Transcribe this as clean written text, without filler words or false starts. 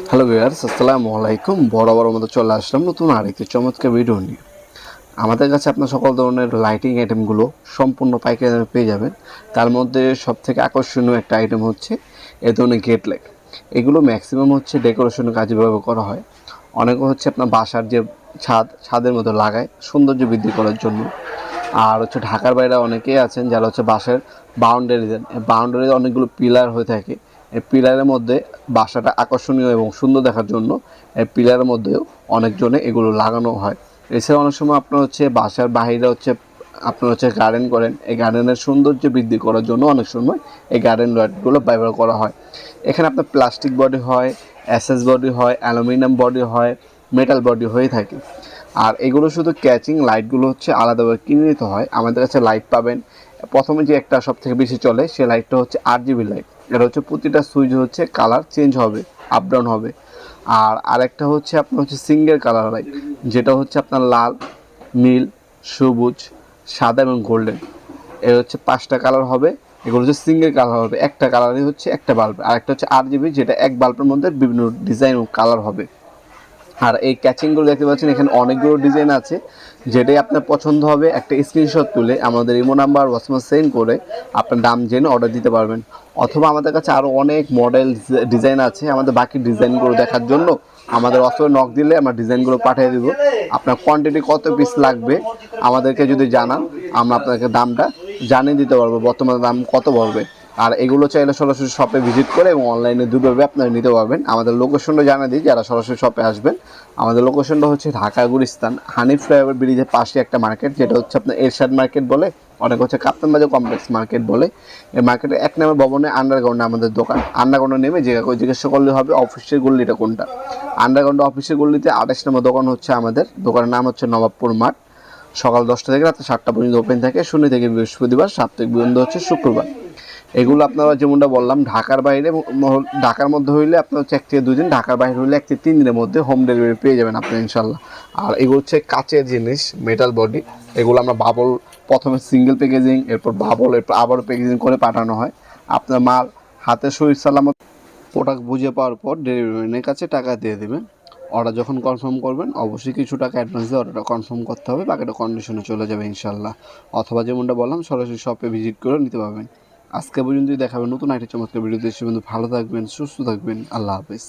Hello viewers, আসসালামু আলাইকুম। বরাবর মতো চলে আসলাম নতুন আরেকটি চমৎকার ভিডিও নিয়ে। আমাদের কাছে আপনার সকল ধরনের লাইটিং আইটেমগুলো সম্পূর্ণ পাইকারি দামে পেয়ে যাবেন। তার মধ্যে সবথেকে আকর্ষণীয় একটা আইটেম হচ্ছে এ ধরনের গেট লাইট। এগুলো ম্যাক্সিমাম হচ্ছে ডেকোরেশনের কাজে ব্যবহার করা হয়। অনেকে হচ্ছে আপনার বাসার যে ছাদের মধ্যে লাগায় সৌন্দর্য বৃদ্ধি করার জন্য। আর হচ্ছে ঢাকার বাইরে অনেকেই আছেন যারা হচ্ছে বাসার বাউন্ডারি দেন। বাউন্ডারিতে অনেকগুলো পিলার হয়ে থাকে। এই পিলারের মধ্যে বাসাটা আকর্ষণীয় এবং সুন্দর দেখার জন্য এই পিলারের মধ্যেও অনেকজনে এগুলো লাগানো হয়। এছাড়া অনেক সময় আপনার হচ্ছে বাসার বাহিরে হচ্ছে আপনার হচ্ছে গার্ডেন করেন, এই গার্ডেনের সৌন্দর্য বৃদ্ধি করার জন্য অনেক সময় এই গার্ডেন লাইটগুলো ব্যবহার করা হয়। এখানে আপনার প্লাস্টিক বডি হয়, এসএস বডি হয়, অ্যালুমিনিয়াম বডি হয়, মেটাল বডি হয়ে থাকে। আর এগুলো শুধু ক্যাচিং লাইটগুলো হচ্ছে আলাদাভাবে কিনে নিতে হয়। আমাদের কাছে লাইট পাবেন, প্রথমে যে একটা সবথেকে বেশি চলে সে লাইটটা হচ্ছে 8GB লাইট। এটা হচ্ছে প্রতিটা সুইচ হচ্ছে কালার চেঞ্জ হবে, আপ ডাউন হবে। আর আরেকটা হচ্ছে আপনার হচ্ছে সিঙ্গেল কালার লাইট, যেটা হচ্ছে আপনার লাল, নীল, সবুজ, সাদা এবং গোল্ডেন। এর হচ্ছে 5টা কালার হবে। এগুলো হচ্ছে সিঙ্গেল কালার হবে, একটা কালারই হচ্ছে একটা বাল্ব। আর একটা হচ্ছে 8GB, যেটা এক বাল্বের মধ্যে বিভিন্ন ডিজাইন ও কালার হবে। আর এই ক্যাচিংগুলো দেখতে পাচ্ছেন, এখানে অনেকগুলো ডিজাইন আছে। যেটাই আপনার পছন্দ হবে একটা স্ক্রিনশট তুলে আমাদের ইমো নাম্বার হোয়াটসঅ্যাপে সেন্ড করে আপনার দাম জেনে অর্ডার দিতে পারবেন। অথবা আমাদের কাছে আরও অনেক মডেল ডিজাইন আছে। আমাদের বাকি ডিজাইনগুলো দেখার জন্য আমাদের হোয়াটসঅ্যাপে নক দিলে আমরা ডিজাইনগুলো পাঠিয়ে দেবো। আপনার কোয়ান্টিটি কত পিস লাগবে আমাদেরকে যদি জানান, আমরা আপনাকে দামটা জানিয়ে দিতে পারবো বর্তমানে দাম কত পড়বে। আর এগুলো চাইলে সরাসরি শপে ভিজিট করে এবং অনলাইনে দুটোভাবে আপনারা নিতে পারবেন। আমাদের লোকেশনটা জানিয়ে দিই যারা সরাসরি শপে আসবেন। আমাদের লোকেশনটা হচ্ছে ঢাকা গুলিস্তান হানিফ ফ্লাইওভার ব্রিজের পাশে একটা মার্কেট, যেটা হচ্ছে আপনার এরশাদ মার্কেট বলে, অনেক হচ্ছে কাপ্তান বাজার কমপ্লেক্স মার্কেট বলে। এই মার্কেটে 1 নম্বর ভবনে আন্ডারগ্রাউন্ডে আমাদের দোকান। আন্ডারগ্রাউন্ডে নেমে জিজ্ঞাসা করলে হবে অফিসের গল্লিটা কোনটা। আন্ডারগ্রাউন্ডে অফিসের গল্লিতে 28 নম্বর দোকান হচ্ছে আমাদের। দোকানের নাম হচ্ছে নবাবপুর মাঠ। সকাল 10টা থেকে রাত 7টা পর্যন্ত ওপেন থাকে, শনি থেকে বৃহস্পতিবার, সাপ্তাহিক বন্ধ হচ্ছে শুক্রবার। এগুলো আপনারা যেমনটা বললাম ঢাকার বাইরে, ঢাকার মধ্যে হইলে আপনার হচ্ছে 1 থেকে 2 দিন, ঢাকার বাইরে হইলে 1 থেকে 3 দিনের মধ্যে হোম ডেলিভারি পেয়ে যাবেন আপনি ইনশাল্লাহ। আর এগুলো হচ্ছে কাচের জিনিস, মেটাল বডি। এগুলো আমরা বাবল, প্রথমে সিঙ্গেল প্যাকেজিং, এরপর বাবল, এরপর আবারও প্যাকেজিং করে পাঠানো হয়। আপনার মাল হাতে শরীর সালামত প্রোডাক্ট বুঝে পাওয়ার পর ডেলিভারি ম্যানের কাছে টাকা দিয়ে দেবেন। অর্ডার যখন কনফার্ম করবেন অবশ্যই কিছু টাকা অ্যাডভান্স দিয়ে অর্ডারটা কনফার্ম করতে হবে, বাকিটা কন্ডিশনে চলে যাবে ইনশাল্লাহ। অথবা যেমনটা বললাম সরাসরি শপে ভিজিট করে নিতে পারবেন। আজকে পর্যন্তই দেখাবেন নতুন একটা চমৎকার ভিডিওতে। সে বন্ধু ভালো থাকবেন, সুস্থ থাকবেন, আল্লাহ হাফেজ।